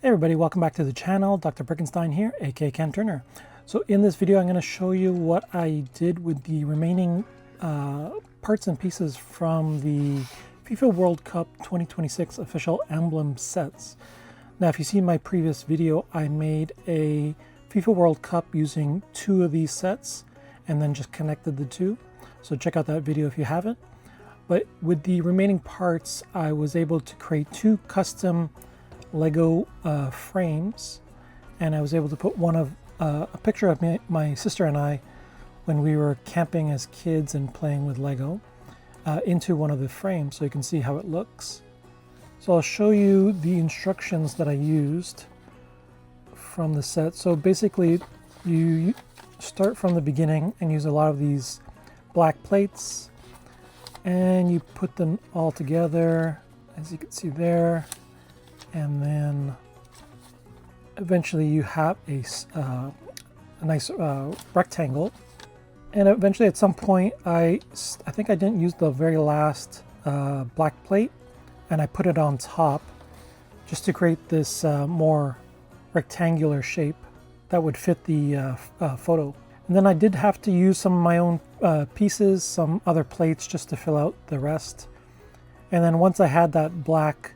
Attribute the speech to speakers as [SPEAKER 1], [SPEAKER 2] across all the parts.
[SPEAKER 1] Hey everybody, welcome back to the channel. Dr. Brickenstein here, aka Camptown. So in this video I'm going to show you what I did with the remaining parts and pieces from the FIFA World Cup 2026 official emblem sets. Now if you see my previous video, I made a FIFA World Cup using two of these sets and then just connected the two. So check out that video if you haven't. But with the remaining parts, I was able to create two custom Lego frames, and I was able to put one of a picture of my sister and I when we were camping as kids and playing with Lego into one of the frames so you can see how it looks. So I'll show you the instructions that I used from the set. So basically you start from the beginning and use a lot of these black plates and you put them all together, as you can see there. And then eventually you have a nice rectangle. And eventually at some point, I think I didn't use the very last black plate, and I put it on top just to create this more rectangular shape that would fit the photo. And then I did have to use some of my own pieces, some other plates just to fill out the rest. And then once I had that black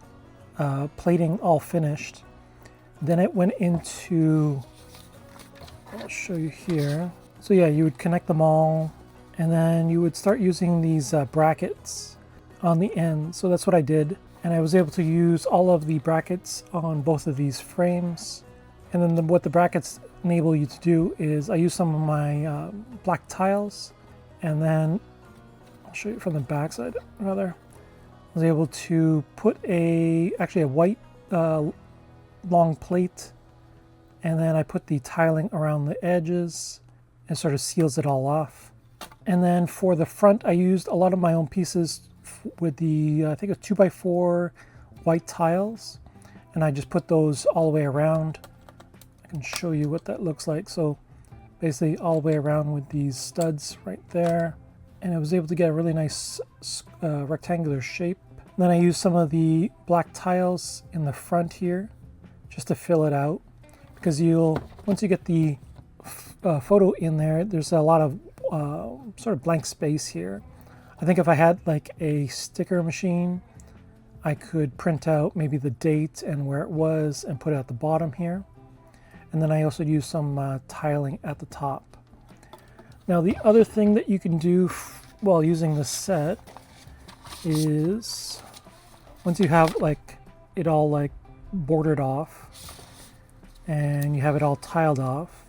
[SPEAKER 1] plating all finished, then it went into, I'll show you here. So yeah, you would connect them all and then you would start using these brackets on the end. So that's what I did, and I was able to use all of the brackets on both of these frames. And then what the brackets enable you to do is I use some of my black tiles, and then I'll show you from the back side rather. I was able to put actually a white long plate, and then I put the tiling around the edges and sort of seals it all off. And then for the front, I used a lot of my own pieces with the I think it's 2x4 white tiles, and I just put those all the way around. I can show you what that looks like. So basically all the way around with these studs right there, and I was able to get a really nice rectangular shape. Then I used some of the black tiles in the front here just to fill it out, because once you get the photo in there, there's a lot of sort of blank space here. I think if I had like a sticker machine, I could print out maybe the date and where it was and put it at the bottom here. And then I also used some tiling at the top. Now the other thing that you can do while using this set is, once you have like it all like bordered off and you have it all tiled off,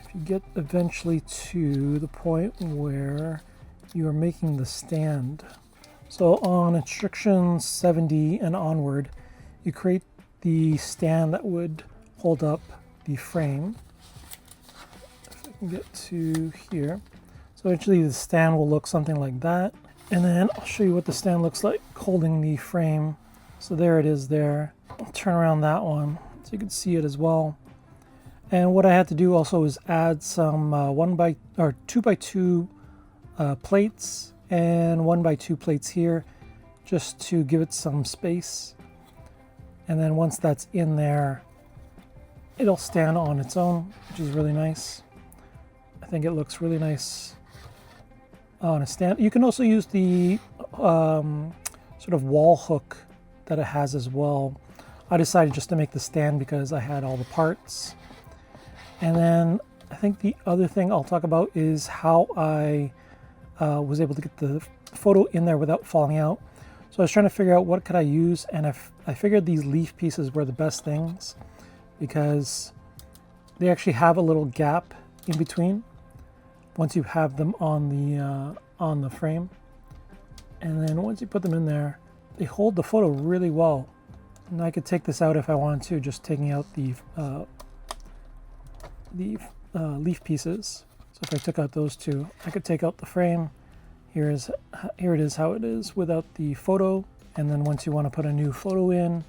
[SPEAKER 1] if you get eventually to the point where you are making the stand, so on instruction 70 and onward, you create the stand that would hold up the frame. If I can get to here, so eventually the stand will look something like that. And then I'll show you what the stand looks like holding the frame. So there it is there. I'll turn around that one so you can see it as well. And what I had to do also is add some 2x2 plates and 1x2 plates here, just to give it some space. And then once that's in there, it'll stand on its own, which is really nice. I think it looks really nice on a stand. You can also use the sort of wall hook that it has as well. I decided just to make the stand because I had all the parts. And then I think the other thing I'll talk about is how I was able to get the photo in there without falling out. So I was trying to figure out what could I use, and I figured these leaf pieces were the best things because they actually have a little gap in between once you have them on the frame. And then once you put them in there, they hold the photo really well. And I could take this out if I wanted to, just taking out the leaf pieces. So if I took out those two, I could take out the frame. Here it is how it is without the photo. And then once you want to put a new photo in,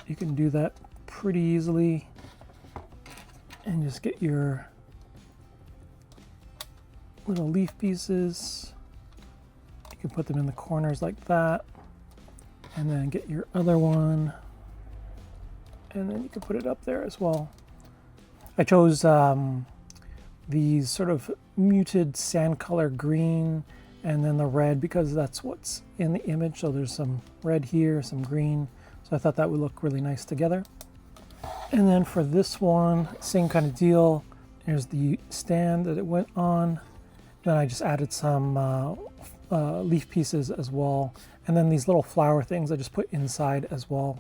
[SPEAKER 1] you can do that pretty easily and just get your little leaf pieces. You can put them in the corners like that, and then get your other one and then you can put it up there as well. I chose these sort of muted sand color green and then the red because that's what's in the image. So there's some red here, some green. So I thought that would look really nice together. And then for this one, same kind of deal. Here's the stand that it went on. Then I just added some leaf pieces as well. And then these little flower things I just put inside as well,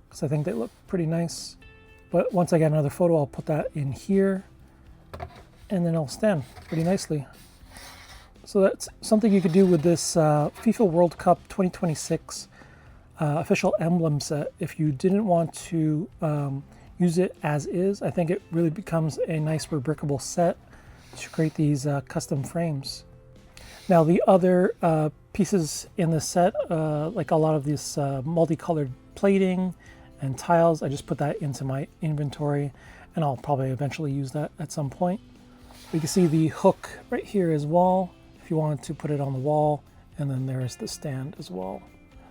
[SPEAKER 1] because I think they look pretty nice. But once I get another photo, I'll put that in here, and then it'll stand pretty nicely. So that's something you could do with this FIFA World Cup 2026 official emblem set. If you didn't want to use it as is, I think it really becomes a nice rebrickable set to create these custom frames. Now the other pieces in the set, like a lot of this multicolored plating and tiles, I just put that into my inventory, and I'll probably eventually use that at some point. You can see the hook right here as well, if you wanted to put it on the wall, and then there's the stand as well.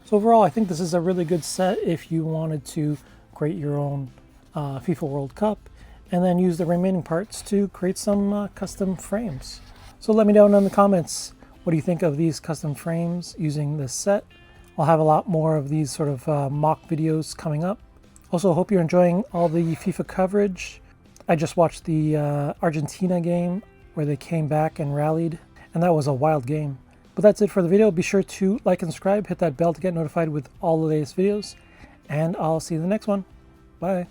[SPEAKER 1] So overall, I think this is a really good set if you wanted to create your own FIFA World Cup, and then use the remaining parts to create some custom frames. So let me know in the comments, what do you think of these custom frames using this set? I'll have a lot more of these sort of mock videos coming up. Also, hope you're enjoying all the FIFA coverage. I just watched the Argentina game where they came back and rallied, and that was a wild game. But that's it for the video. Be sure to like and subscribe, hit that bell to get notified with all the latest videos, and I'll see you in the next one. Bye.